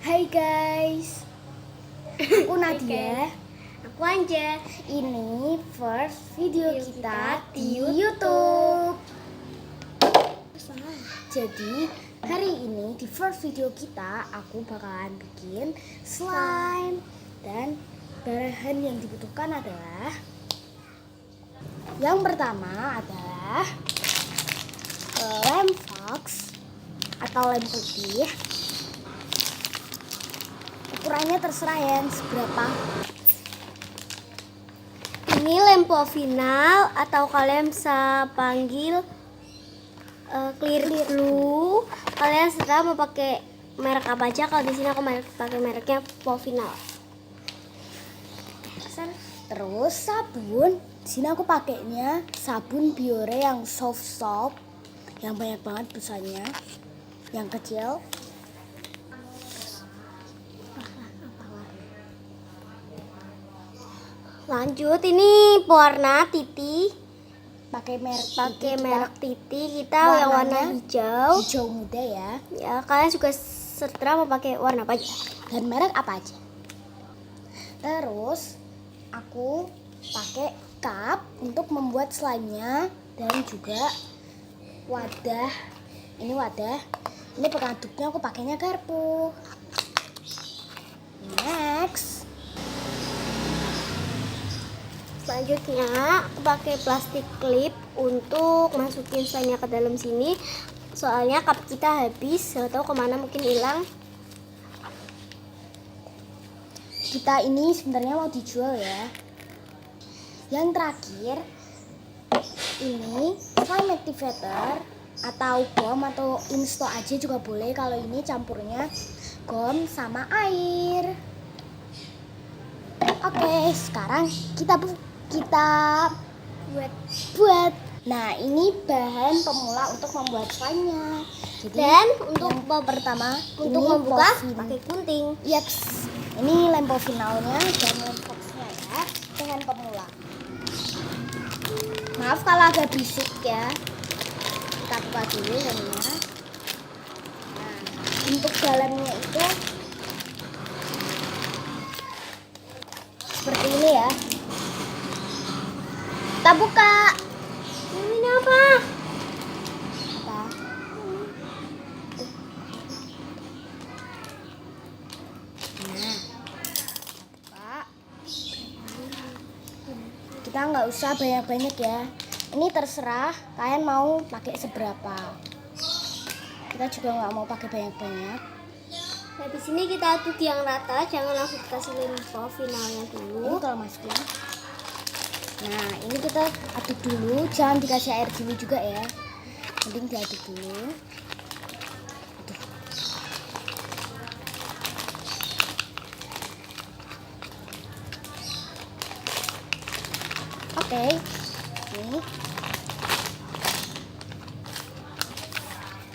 Hai guys, aku Nadia. Aku Anja. Ini first video kita di YouTube. Jadi hari ini di first video kita aku bakalan bikin slime dan bahan yang dibutuhkan adalah yang pertama adalah lem fox atau lem putih. Ukurannya terserah ya seberapa. Ini lempo final atau kalian bisa panggil clear blue. Kalian serah mau pakai merek apa aja. Kalau di sini aku pakai mereknya Povinal. Terus sabun. Di sini aku pakainya sabun Biore yang soft yang banyak banget busanya, yang kecil. Lanjut, ini pewarna Titi. Pakai Merek Titi kita yang warna hijau muda ya. Ya, kalian juga serta mau pakai warna apa aja dan merek apa aja. Terus aku pakai cup untuk membuat slime-nya dan juga wadah. Ini wadah. Ini pengaduknya aku pakainya garpu. Next. Selanjutnya aku pakai plastik clip untuk masukin slime-nya ke dalam sini. Soalnya cup kita habis, nggak tahu kemana, mungkin hilang. Kita ini sebenarnya mau dijual ya. Yang terakhir ini slime activator atau gom atau insto aja juga boleh. Kalau ini campurnya gom sama air. Oke, sekarang kita buat. Nah, ini bahan pemula untuk membuat slime-nya. Dan untuk pertama untuk ini membuka pakai gunting. Yaps. Ini lempo finalnya dan lempoxnya ya, bahan pemula. Maaf kalau agak bisik ya. Kita buka dulu lemnya. Nah, untuk dalamnya itu seperti ini ya. Kita buka. Ini apa? Nah, kita nggak usah banyak-banyak ya. Ini terserah kalian mau pakai seberapa. Kita juga nggak mau pakai banyak-banyak. Habis ini kita aduk yang rata, jangan langsung kasih lempo finalnya dulu. Ini kalau masukin. Nah, ini kita aduk dulu, jangan dikasih air dulu juga ya. Mending diaduk dulu. Oke, ini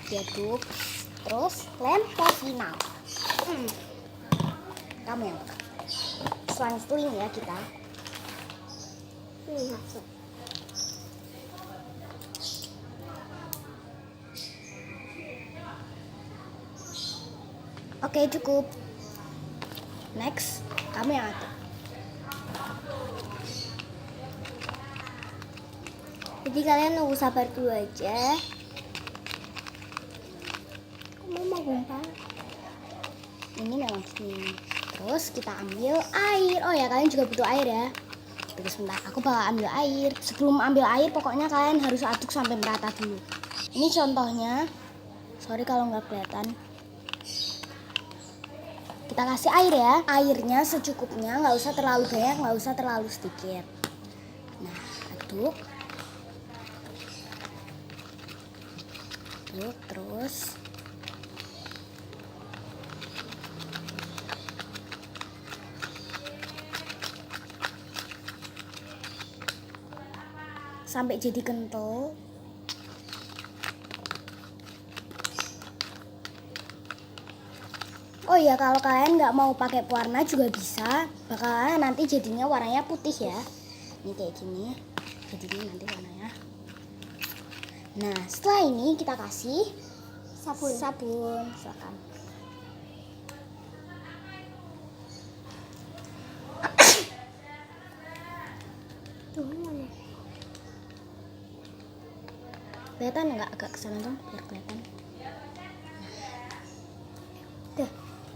diaduk, terus lempo final. Kamu yang buka. Selang-seling ya kita. Masuk. Oke, cukup. Next, kamu yang aduk. Jadi kalian nunggu sabar dulu aja. Kamu mau gumpal? Ini memang sini. Terus kita ambil air. Oh ya, kalian juga butuh air ya. Tunggu sebentar, aku bakal ambil air. Sebelum ambil air, pokoknya kalian harus aduk sampai merata dulu. Ini contohnya. Sorry kalau nggak kelihatan. Kita kasih air ya. Airnya secukupnya, nggak usah terlalu banyak, nggak usah terlalu sedikit. Nah, aduk. Aduk terus. Sampai jadi kental. Oh ya, kalau kalian nggak mau pakai pewarna juga bisa. Bakalan nanti jadinya warnanya putih ya. Ini kayak gini. Jadi ini nanti warnanya. Nah, setelah ini kita kasih sabun. Silakan. Kelihatan nggak agak kesana dong biar kelihatan. Deh,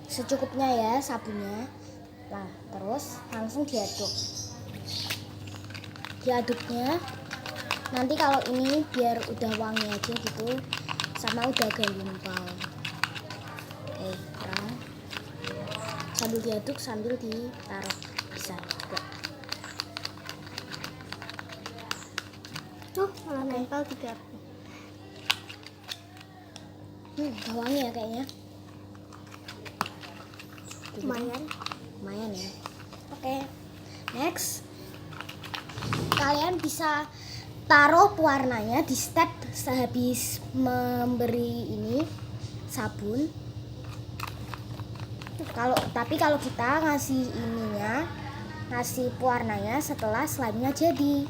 secukupnya ya sabunnya. Nah, terus langsung diaduk. Diaduknya nanti kalau ini biar udah wangi aja gitu, sama udah agak gumpal. Oke, terang. Sambil diaduk sambil ditaruh bisa juga. Tuh, malah nempel di garpu. Udah wangi ya kayaknya. Lumayan ya. Oke, next kalian bisa taruh pewarnanya di step sehabis memberi ini sabun. Tapi kalau kita ngasih ngasih pewarnanya setelah slime-nya jadi.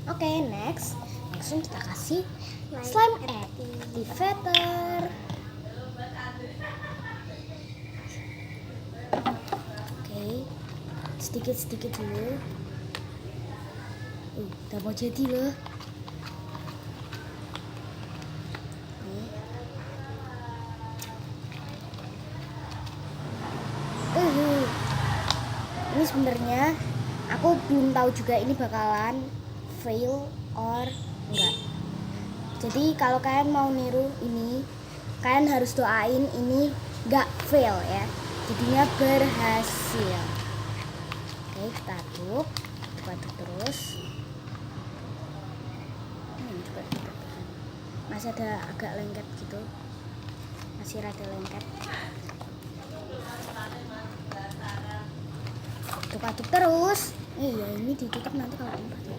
Oke, next langsung kita kasih slime activator. Oke, sedikit dulu. Udah mau jadi loh. Ini sebenarnya aku belum tahu juga ini bakalan fail or enggak. Jadi kalau kalian mau niru ini, kalian harus doain ini enggak fail ya. Jadinya berhasil. Oke, kita aduk terus. Masih ada agak lengket gitu. Masih rada lengket. Aduk terus. Iya, ini ditutup nanti kalau ini pakai.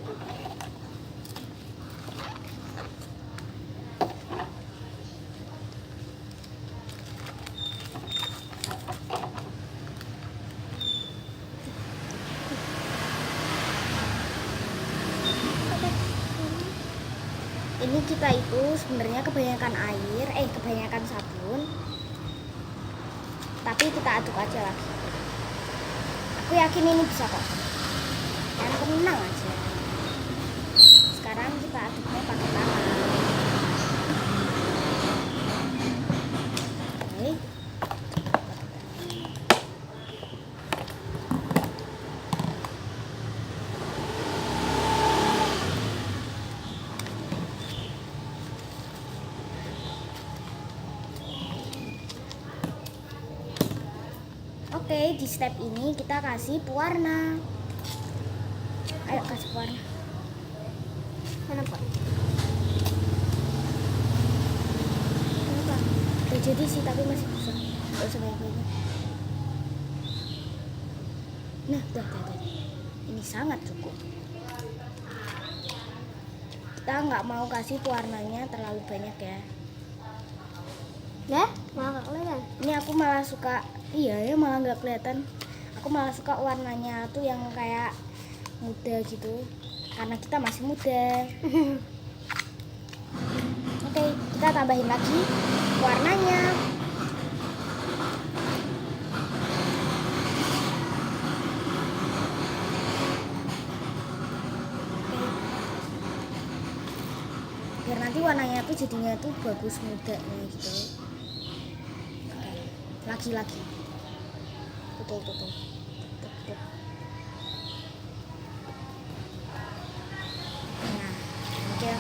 Ini kita itu sebenarnya kebanyakan kebanyakan sabun. Tapi kita aduk aja lagi. Aku yakin ini bisa kok. Kalian tenang aja. Sekarang kita aduknya pakai tangan. Oke. Oke, di step ini kita kasih pewarna. Ayo kasih pewarna. Mana Pak? Kenapa? Udah jadi sih tapi masih bisa. Gak usah banyak-banyak. Nah, udah. Ini sangat cukup. Kita nggak mau kasih pewarnanya terlalu banyak ya. Ya, malah nggak kelihatan. Ini aku malah suka. Iya ya, malah nggak kelihatan. Aku malah suka warnanya tuh yang kayak muda gitu, karena kita masih muda. Oke, kita tambahin lagi warnanya. Biar nanti warnanya tuh jadinya tuh bagus mudanya gitu. Oke, lagi. Tutup. Nah, oke.